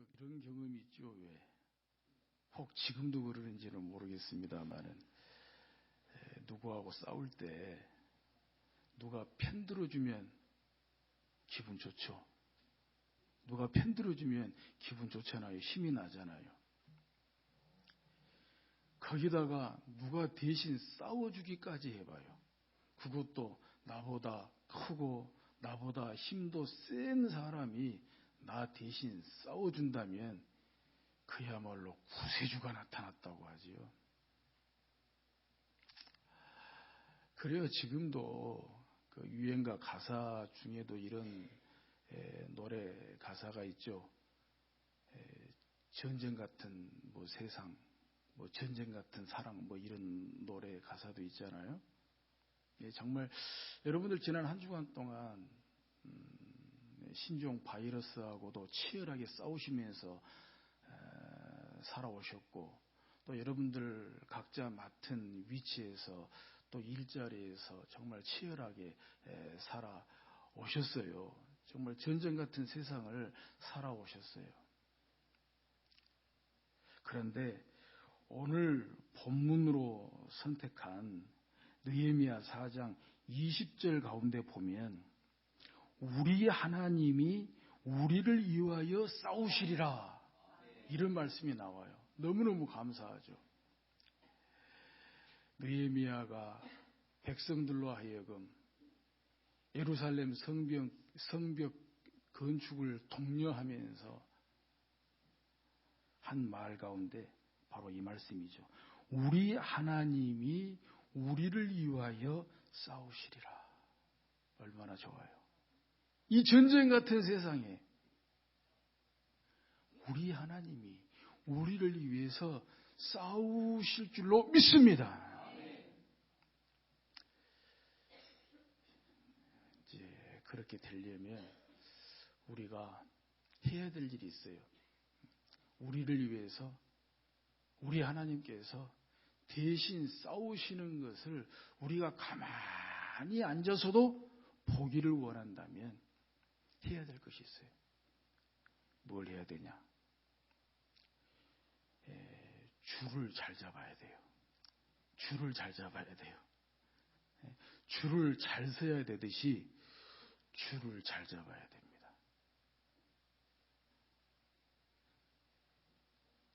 있죠. 이런 경험이 있죠. 왜? 혹 지금도 그러는지는 모르겠습니다만은 누구하고 싸울 때 누가 편 들어주면 기분 좋죠. 누가 편 들어주면 기분 좋잖아요. 힘이 나잖아요. 거기다가 누가 대신 싸워주기까지 해봐요. 그것도 나보다 크고 나보다 힘도 센 사람이 나 대신 싸워준다면 그야말로 구세주가 나타났다고 하지요. 그래요. 지금도 그 유행가 가사 중에도 이런 노래 가사가 있죠. 전쟁 같은 세상, 전쟁 같은 사랑, 이런 노래 가사도 있잖아요. 정말 여러분들 지난 한 주간 동안 신종 바이러스하고도 치열하게 싸우시면서 살아오셨고, 또 여러분들 각자 맡은 위치에서 또 일자리에서 정말 치열하게 살아오셨어요. 정말 전쟁 같은 세상을 살아오셨어요. 그런데 오늘 본문으로 선택한 느헤미야 4장 20절 가운데 보면 우리 하나님이 우리를 위하여 싸우시리라, 이런 말씀이 나와요. 너무너무 감사하죠. 느헤미야가 백성들로 하여금 예루살렘 성벽 건축을 독려하면서 한 말 가운데 바로 이 말씀이죠. 우리 하나님이 우리를 위하여 싸우시리라. 얼마나 좋아요. 이 전쟁 같은 세상에 우리 하나님이 우리를 위해서 싸우실 줄로 믿습니다. 이제 그렇게 되려면 우리가 해야 될 일이 있어요. 우리를 위해서 우리 하나님께서 대신 싸우시는 것을 우리가 가만히 앉아서도 보기를 원한다면 해야 될 것이 있어요. 뭘 해야 되냐? 줄을 잘 잡아야 돼요. 줄을 잘 잡아야 돼요. 줄을 잘 서야 되듯이 줄을 잘 잡아야 됩니다.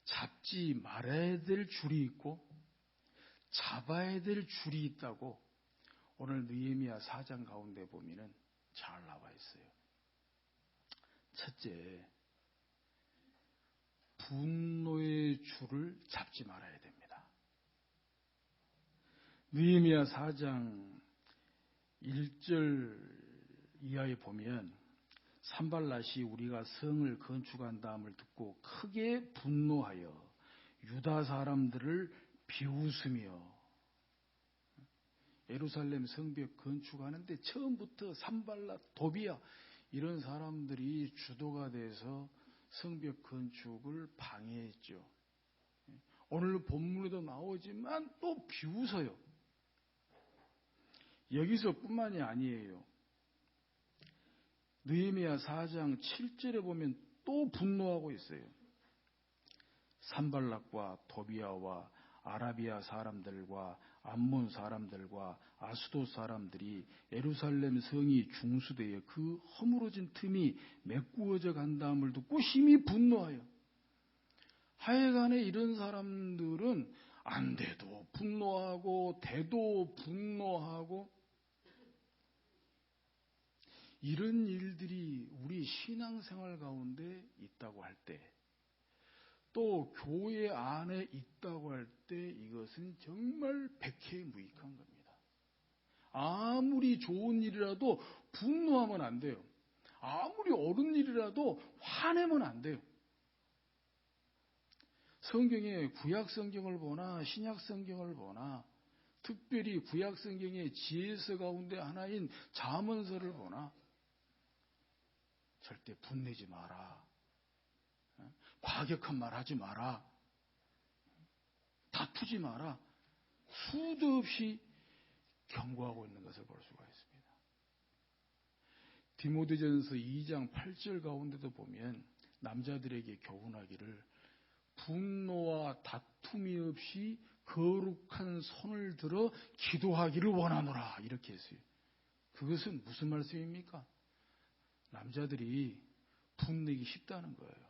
잡지 말아야 될 줄이 있고 잡아야 될 줄이 있다고 오늘 느헤미야 4장 가운데 보면은 잘 나와 있어요. 첫째, 분노의 줄을 잡지 말아야 됩니다. 느헤미야 4장 1절 이하에 보면 산발랏이 우리가 성을 건축한 다음을 듣고 크게 분노하여 유다 사람들을 비웃으며, 예루살렘 성벽 건축하는데 처음부터 산발랏, 도비야 이런 사람들이 주도가 돼서 성벽 건축을 방해했죠. 오늘 본문에도 나오지만 또 비웃어요. 여기서뿐만이 아니에요. 느헤미야 4장 7절에 보면 또 분노하고 있어요. 산발락과 도비아와 아라비아 사람들과 암몬 사람들과 아수도 사람들이 예루살렘 성이 중수되어 그 허물어진 틈이 메꾸어져 간다음을 듣고 심히 분노하여, 하여간에 이런 사람들은 안 돼도 분노하고 돼도 분노하고, 이런 일들이 우리 신앙생활 가운데 있다고 할 때, 또 교회 안에 있다고 할 때 이것은 정말 백해무익한 겁니다. 아무리 좋은 일이라도 분노하면 안 돼요. 아무리 옳은 일이라도 화내면 안 돼요. 성경에 구약 성경을 보나 신약 성경을 보나, 특별히 구약 성경의 지혜서 가운데 하나인 잠언서를 보나 절대 분내지 마라. 과격한 말 하지 마라. 다투지 마라. 수도 없이 경고하고 있는 것을 볼 수가 있습니다. 디모데전서 2장 8절 가운데도 보면 남자들에게 교훈하기를 분노와 다툼이 없이 거룩한 손을 들어 기도하기를 원하노라 이렇게 했어요. 그것은 무슨 말씀입니까? 남자들이 분내기 쉽다는 거예요.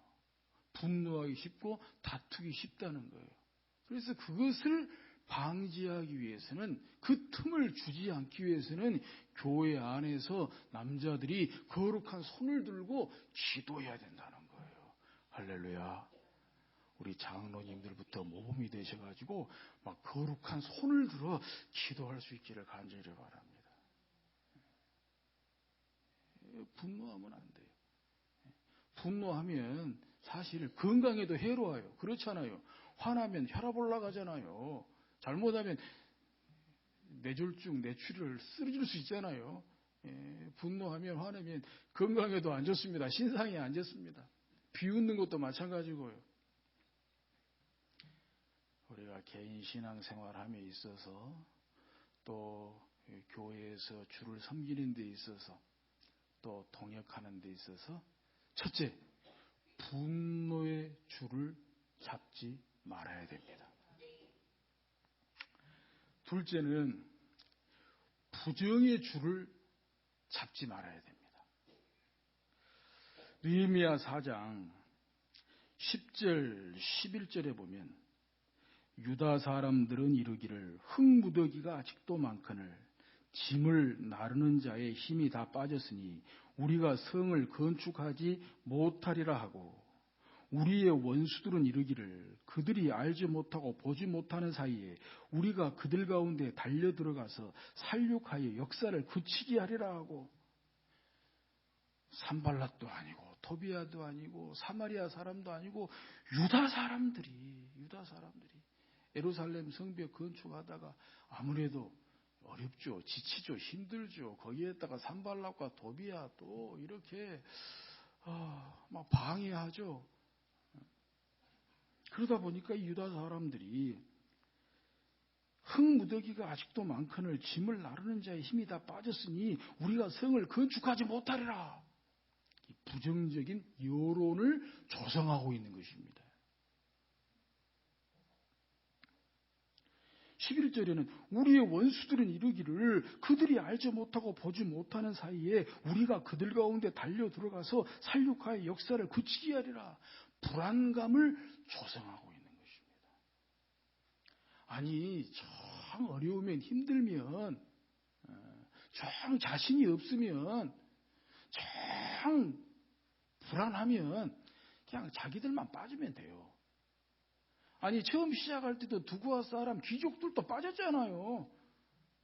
분노하기 쉽고 다투기 쉽다는 거예요. 그래서 그것을 방지하기 위해서는, 그 틈을 주지 않기 위해서는 교회 안에서 남자들이 거룩한 손을 들고 기도해야 된다는 거예요. 할렐루야. 우리 장로님들부터 모범이 되셔가지고 막 거룩한 손을 들어 기도할 수 있기를 간절히 바랍니다. 분노하면 안 돼요. 분노하면 사실 건강에도 해로워요. 그렇잖아요. 화나면 혈압 올라가잖아요. 잘못하면 뇌졸중, 뇌출혈 쓰러질 수 있잖아요. 분노하면, 화내면 건강에도 안 좋습니다. 신상에 안 좋습니다. 비웃는 것도 마찬가지고요. 우리가 개인 신앙생활함에 있어서, 또 교회에서 주를 섬기는 데 있어서, 또 동역하는 데 있어서, 첫째, 분노의 줄을 잡지 말아야 됩니다. 둘째는 부정의 줄을 잡지 말아야 됩니다. 느헤미야 4장 10절 11절에 보면 유다 사람들은 이르기를 흙무더기가 아직도 많거늘 짐을 나르는 자의 힘이 다 빠졌으니 우리가 성을 건축하지 못하리라 하고, 우리의 원수들은 이르기를 그들이 알지 못하고 보지 못하는 사이에 우리가 그들 가운데 달려 들어가서 살육하여 역사를 그치게 하리라 하고, 산발랏도 아니고 토비아도 아니고 사마리아 사람도 아니고 유다 사람들이 예루살렘 성벽 건축하다가 아무래도 어렵죠. 지치죠. 힘들죠. 거기에다가 산발랏과 도비아 또 이렇게 막 방해하죠. 그러다 보니까 이 유다 사람들이 흙무더기가 아직도 많거늘 짐을 나르는 자의 힘이 다 빠졌으니 우리가 성을 건축하지 못하리라. 이 부정적인 여론을 조성하고 있는 것입니다. 11절에는 우리의 원수들은 이르기를 그들이 알지 못하고 보지 못하는 사이에 우리가 그들 가운데 달려 들어가서 살육하여 역사를 그치게 하리라. 불안감을 조성하고 있는 것입니다. 아니, 참 어려우면, 힘들면, 참 자신이 없으면, 참 불안하면 그냥 자기들만 빠지면 돼요. 아니, 처음 시작할 때도 두구와 사람, 귀족들도 빠졌잖아요.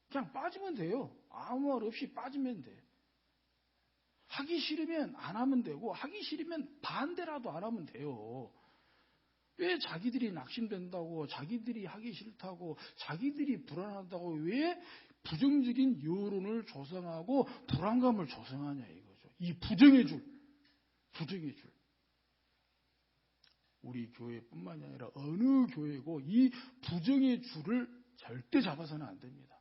그냥 빠지면 돼요. 아무 말 없이 빠지면 돼. 하기 싫으면 안 하면 되고, 하기 싫으면 반대라도 안 하면 돼요. 왜 자기들이 낙심된다고, 자기들이 하기 싫다고, 자기들이 불안하다고 왜 부정적인 여론을 조성하고 불안감을 조성하냐 이거죠. 이 부정의 줄. 우리 교회뿐만이 아니라 어느 교회고 이 부정의 줄을 절대 잡아서는 안 됩니다.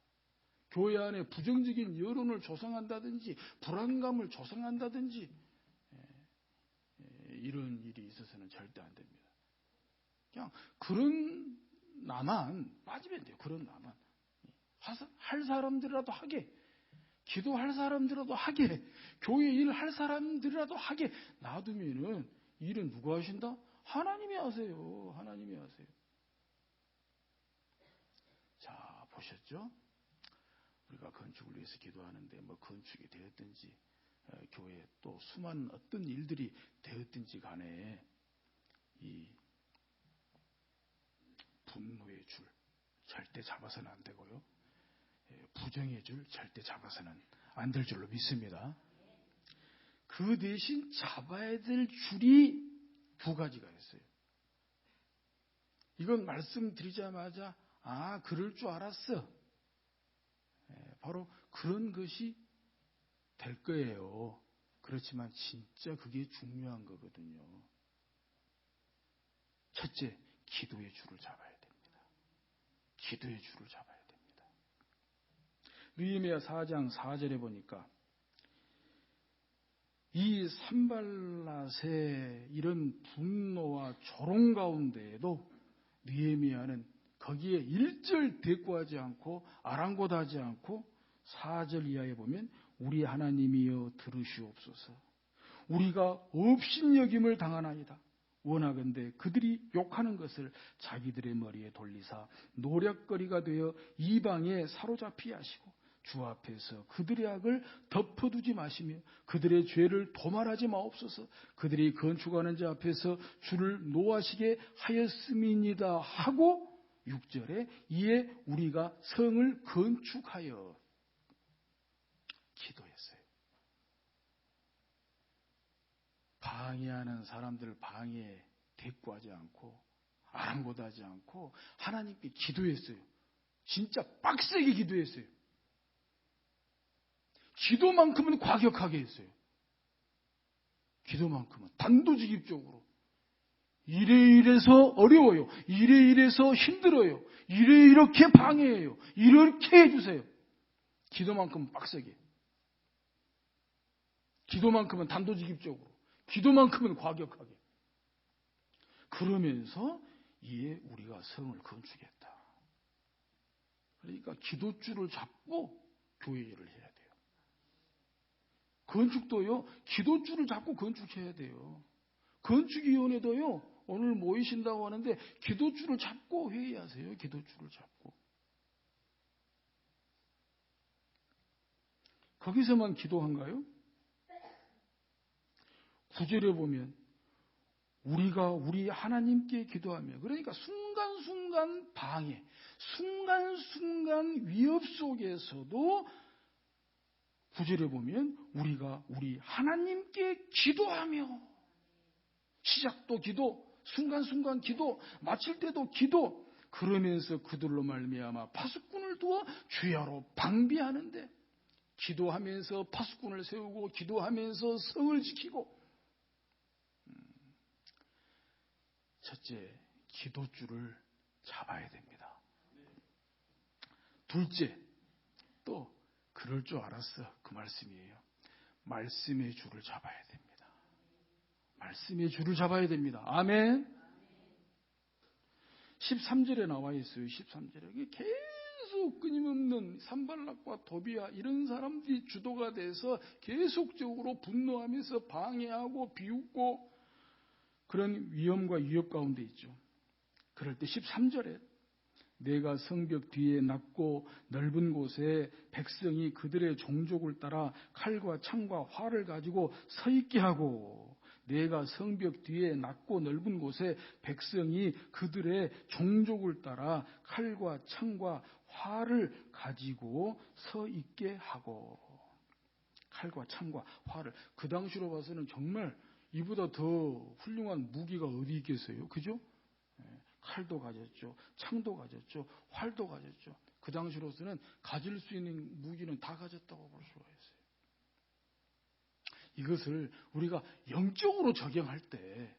교회 안에 부정적인 여론을 조성한다든지 불안감을 조성한다든지 이런 일이 있어서는 절대 안 됩니다. 그냥 그런 나만 빠지면 돼요. 그런 나만. 할 사람들이라도 하게, 기도할 사람들이라도 하게, 교회 일 할 사람들이라도 하게 놔두면은 일은 누가 하신다? 하나님이 하세요. 하나님이 하세요. 자, 보셨죠? 우리가 건축을 위해서 기도하는데 뭐 건축이 되었든지 교회에 또 수많은 어떤 일들이 되었든지 간에 이 분노의 줄 절대 잡아서는 안 되고요. 부정의 줄 절대 잡아서는 안 될 줄로 믿습니다. 그 대신 잡아야 될 줄이 두 가지가 있어요. 이건 말씀드리자마자 그럴 줄 알았어. 바로 그런 것이 될 거예요. 그렇지만 진짜 그게 중요한 거거든요. 첫째, 기도의 줄을 잡아야 됩니다. 기도의 줄을 잡아야 됩니다. 느헤미야 4장 4절에 보니까 이 산발랏의 이런 분노와 조롱 가운데에도 느헤미야는 거기에 일절 대꾸하지 않고 아랑곳하지 않고 4절 이하에 보면 우리 하나님이여 들으시옵소서. 우리가 업신여김을 당하나이다. 원하건대 그들이 욕하는 것을 자기들의 머리에 돌리사 노략거리가 되어 이방에 사로잡히게 하시고 주 앞에서 그들의 악을 덮어두지 마시며 그들의 죄를 도말하지 마옵소서. 그들이 건축하는 자 앞에서 주를 노하시게 하였음이니이다 하고 6절에 이에 우리가 성을 건축하여 기도했어요. 방해하는 사람들 방해 대꾸하지 않고 아랑곳하지 않고 하나님께 기도했어요. 진짜 빡세게 기도했어요. 기도만큼은 과격하게 했어요. 기도만큼은 단도직입적으로 이래서 어려워요. 이래서 힘들어요. 이렇게 방해해요. 이렇게 해주세요. 기도만큼은 빡세게. 기도만큼은 단도직입적으로. 기도만큼은 과격하게. 그러면서 이에 우리가 성을 건축했다. 그러니까 기도줄을 잡고 교회 일을 해야 돼요. 건축도요, 기도줄을 잡고 건축해야 돼요. 건축위원회도요, 오늘 모이신다고 하는데 기도줄을 잡고 회의하세요. 기도줄을 잡고. 거기서만 기도한가요? 9절에 보면 우리가 우리 하나님께 기도하며, 그러니까 순간순간 방해, 순간순간 위협 속에서도 9절에 보면 우리가 우리 하나님께 기도하며, 시작도 기도, 순간순간 기도, 마칠 때도 기도, 그러면서 그들로 말미암아 파수꾼을 두어 주야로 방비하는데, 기도하면서 파수꾼을 세우고 기도하면서 성을 지키고, 첫째, 기도줄을 잡아야 됩니다. 둘째, 또 그럴 줄 알았어. 그 말씀이에요. 말씀의 줄을 잡아야 됩니다. 말씀의 줄을 잡아야 됩니다. 아멘. 13절에 나와 있어요. 13절에 계속 끊임없는 산발락과 도비아 이런 사람들이 주도가 돼서 계속적으로 분노하면서 방해하고 비웃고 그런 위험과 위협 가운데 있죠. 그럴 때 13절에 내가 성벽 뒤에 낮고 넓은 곳에 백성이 그들의 종족을 따라 칼과 창과 활을 가지고 서 있게 하고, 내가 성벽 뒤에 낮고 넓은 곳에 백성이 그들의 종족을 따라 칼과 창과 활을 가지고 서 있게 하고. 칼과 창과 활을, 그 당시로 봐서는 정말 이보다 더 훌륭한 무기가 어디 있겠어요? 그죠? 칼도 가졌죠. 창도 가졌죠. 활도 가졌죠. 그 당시로서는 가질 수 있는 무기는 다 가졌다고 볼 수가 있어요. 이것을 우리가 영적으로 적용할 때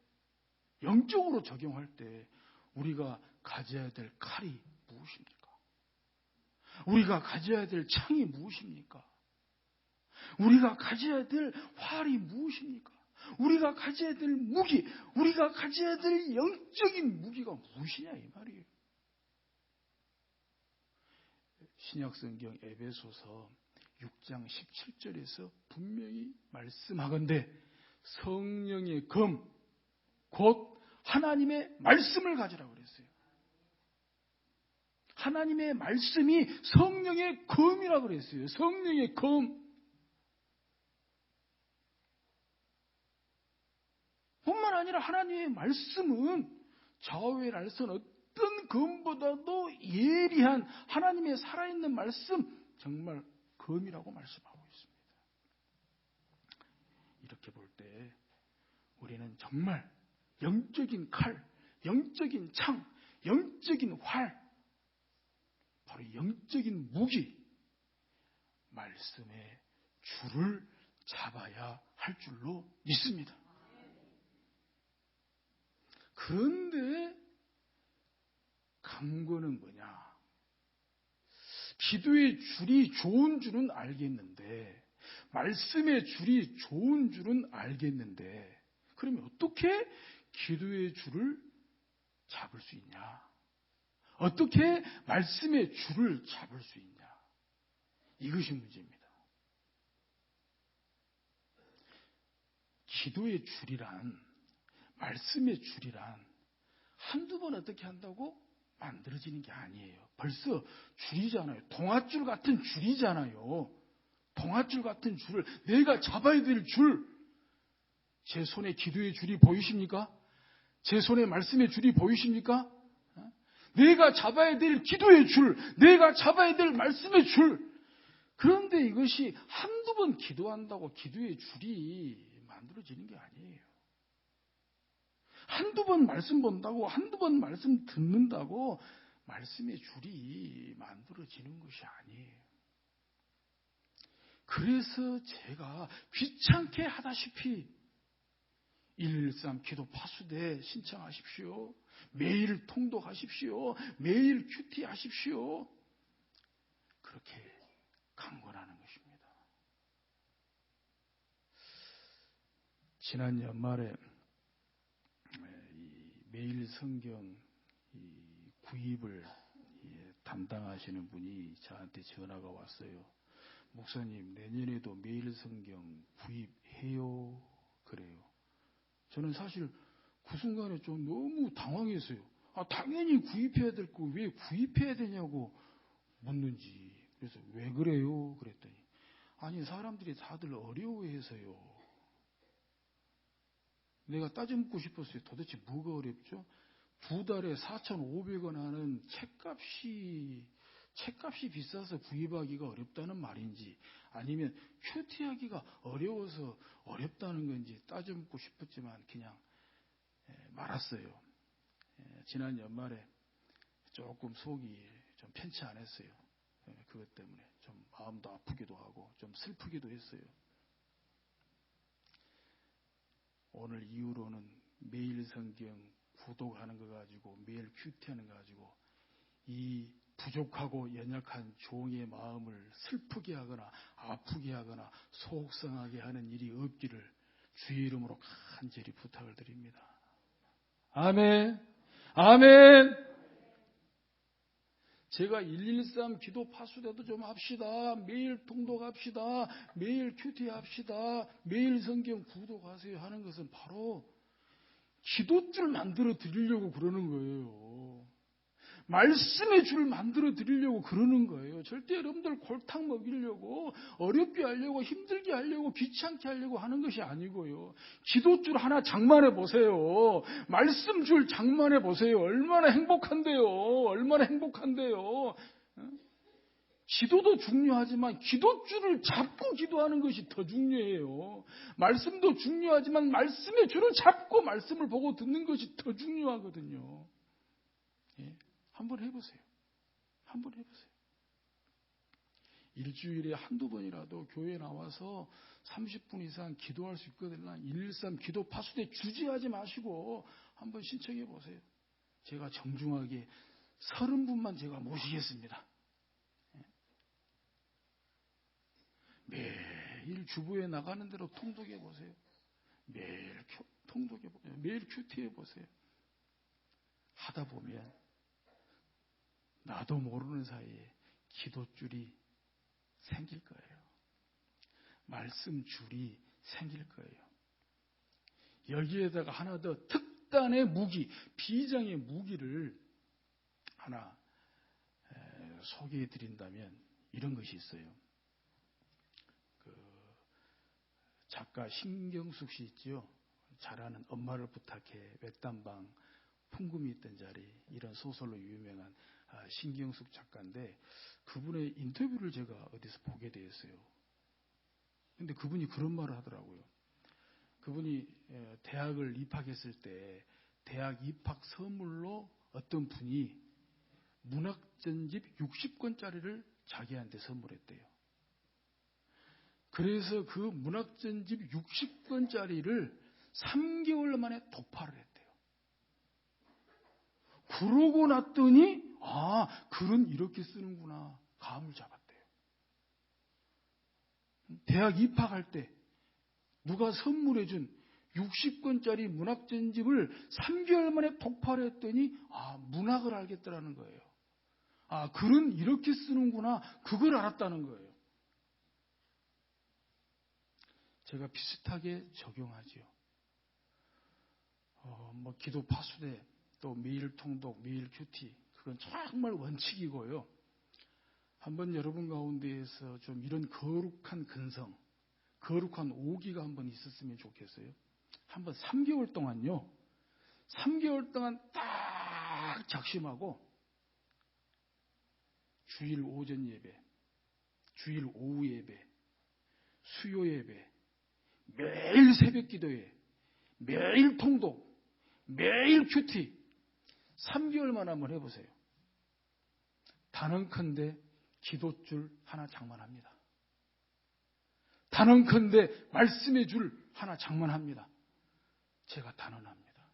우리가 가져야 될 칼이 무엇입니까? 우리가 가져야 될 창이 무엇입니까? 우리가 가져야 될 활이 무엇입니까? 우리가 가져야 될 무기, 우리가 가져야 될 영적인 무기가 무엇이냐 이 말이에요. 신약성경 에베소서 6장 17절에서 분명히 말씀하건대 성령의 검, 곧 하나님의 말씀을 가지라고 그랬어요. 하나님의 말씀이 성령의 검이라고 그랬어요. 성령의 검. 뿐만 아니라 하나님의 말씀은 좌우의 날선 어떤 검보다도 예리한 하나님의 살아있는 말씀, 정말 검이라고 말씀하고 있습니다. 이렇게 볼 때 우리는 정말 영적인 칼, 영적인 창, 영적인 활, 바로 영적인 무기, 말씀의 줄을 잡아야 할 줄로 믿습니다. 그런데 강건은 뭐냐? 기도의 줄이 좋은 줄은 알겠는데 말씀의 줄이 좋은 줄은 알겠는데 그러면 어떻게 기도의 줄을 잡을 수 있냐? 어떻게 말씀의 줄을 잡을 수 있냐? 이것이 문제입니다. 기도의 줄이란, 말씀의 줄이란 한두 번 어떻게 한다고 만들어지는 게 아니에요. 벌써 줄이잖아요. 동아줄 같은 줄이잖아요. 동아줄 같은 줄을 내가 잡아야 될 줄. 제 손에 기도의 줄이 보이십니까? 제 손에 말씀의 줄이 보이십니까? 내가 잡아야 될 기도의 줄, 내가 잡아야 될 말씀의 줄. 그런데 이것이 한두 번 기도한다고 기도의 줄이 만들어지는 게 아니에요. 한두 번 말씀 본다고, 한두 번 말씀 듣는다고 말씀의 줄이 만들어지는 것이 아니에요. 그래서 제가 귀찮게 하다시피 113 기도 파수대 신청하십시오. 매일 통독하십시오. 매일 큐티 하십시오. 그렇게 강권하는 것입니다. 지난 연말에 매일 성경 구입을 담당하시는 분이 저한테 전화가 왔어요. 목사님, 내년에도 매일 성경 구입해요? 그래요. 저는 사실 그 순간에 좀 너무 당황했어요. 당연히 구입해야 될 거 왜 구입해야 되냐고 묻는지. 그래서 왜 그래요? 그랬더니 아니 사람들이 다들 어려워해서요. 내가 따져 묻고 싶었어요. 도대체 뭐가 어렵죠? 2달에 4,500원 하는 책값이 비싸서 구입하기가 어렵다는 말인지 아니면 큐티하기가 어려워서 어렵다는 건지 따져 묻고 싶었지만 그냥 말았어요. 지난 연말에 조금 속이 좀 편치 않았어요. 그것 때문에 좀 마음도 아프기도 하고 좀 슬프기도 했어요. 오늘 이후로는 매일 성경 구독하는 거 가지고 매일 큐티하는 거 가지고 이 부족하고 연약한 종의 마음을 슬프게 하거나 아프게 하거나 속상하게 하는 일이 없기를 주의 이름으로 간절히 부탁을 드립니다. 아멘. 아멘. 제가 113 기도 파수대도 좀 합시다. 매일 통독합시다. 매일 큐티 합시다. 매일 성경 구독하세요 하는 것은 바로 기도줄 만들어 드리려고 그러는 거예요. 말씀의 줄 만들어 드리려고 그러는 거예요. 절대 여러분들 골탕 먹이려고 어렵게 하려고 힘들게 하려고 귀찮게 하려고 하는 것이 아니고요. 기도줄 하나 장만해 보세요. 말씀줄 장만해 보세요. 얼마나 행복한데요. 얼마나 행복한데요. 기도도 중요하지만 기도줄을 잡고 기도하는 것이 더 중요해요. 말씀도 중요하지만 말씀의 줄을 잡고 말씀을 보고 듣는 것이 더 중요하거든요. 예. 한번 해보세요. 한번 해보세요. 일주일에 한두 번이라도 교회에 나와서 30분 이상 기도할 수 있거든요. 113 기도 파수대 주저하지 마시고 한번 신청해 보세요. 제가 정중하게 30분만 제가 모시겠습니다. 매일 주부에 나가는 대로 통독해 보세요. 매일 통독해 보세요. 매일 큐티해 보세요. 하다 보면 나도 모르는 사이에 기도줄이 생길 거예요. 말씀줄이 생길 거예요. 여기에다가 하나 더 특단의 무기, 비장의 무기를 하나 소개해 드린다면 이런 것이 있어요. 작가 신경숙 씨 있죠? 잘하는 엄마를 부탁해, 외딴방, 풍금이 있던 자리, 이런 소설로 유명한 신경숙 작가인데 그분의 인터뷰를 제가 어디서 보게 되었어요. 근데 그분이 그런 말을 하더라고요. 그분이 대학을 입학했을 때 대학 입학 선물로 어떤 분이 문학전집 60권짜리를 자기한테 선물했대요. 그래서 그 문학전집 60권짜리를 3개월 만에 독파를 했대요. 그러고 났더니 글은 이렇게 쓰는구나 감을 잡았대요. 대학 입학할 때 누가 선물해준 60권짜리 문학전집을 3개월 만에 독파를 했더니 문학을 알겠더라는 거예요. 글은 이렇게 쓰는구나. 그걸 알았다는 거예요. 제가 비슷하게 적용하지요. 기도 파수대, 또 매일 통독, 매일 큐티, 그건 정말 원칙이고요. 한번 여러분 가운데에서 좀 이런 거룩한 근성, 거룩한 오기가 한번 있었으면 좋겠어요. 한번 3개월 동안요. 3개월 동안 딱 작심하고 주일 오전 예배, 주일 오후 예배, 수요 예배, 매일 새벽 기도회, 매일 통독, 매일 큐티 3개월만 한번 해보세요. 단언컨대 기도줄 하나 장만합니다. 단언컨대 말씀의 줄 하나 장만합니다. 제가 단언합니다.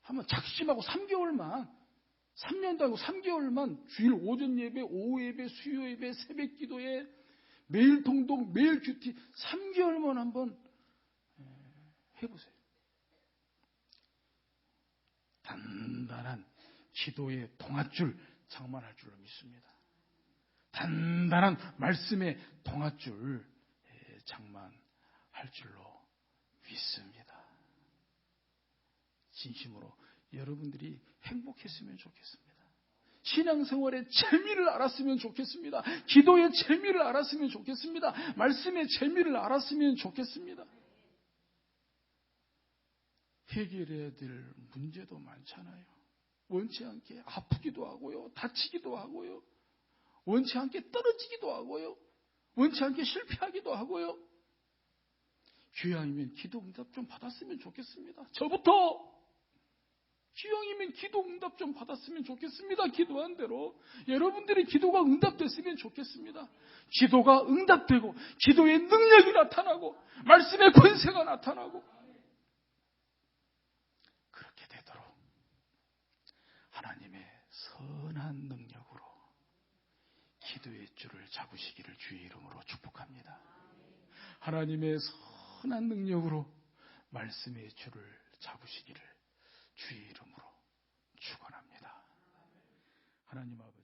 한번 작심하고 3개월만, 3년도 아니고 3개월만 주일 오전 예배, 오후 예배, 수요 예배, 새벽 기도회, 매일 통독, 매일 큐티 3개월만 한번 해보세요. 단단한 기도의 동아줄 장만할 줄로 믿습니다. 단단한 말씀의 동아줄 장만할 줄로 믿습니다. 진심으로 여러분들이 행복했으면 좋겠습니다. 신앙생활의 재미를 알았으면 좋겠습니다. 기도의 재미를 알았으면 좋겠습니다. 말씀의 재미를 알았으면 좋겠습니다. 해결해야 될 문제도 많잖아요. 원치 않게 아프기도 하고요. 다치기도 하고요. 원치 않게 떨어지기도 하고요. 원치 않게 실패하기도 하고요. 귀향이면 기도 응답 좀 받았으면 좋겠습니다. 저부터 귀향이면 기도 응답 좀 받았으면 좋겠습니다. 기도한 대로 여러분들의 기도가 응답됐으면 좋겠습니다. 기도가 응답되고 기도의 능력이 나타나고 말씀의 권세가 나타나고 그렇게 되도록 하나님의 선한 능력으로 기도의 줄을 잡으시기를 주의 이름으로 축복합니다. 하나님의 선한 능력으로 말씀의 줄을 잡으시기를 주의 이름으로 축원합니다. 하나님 아버지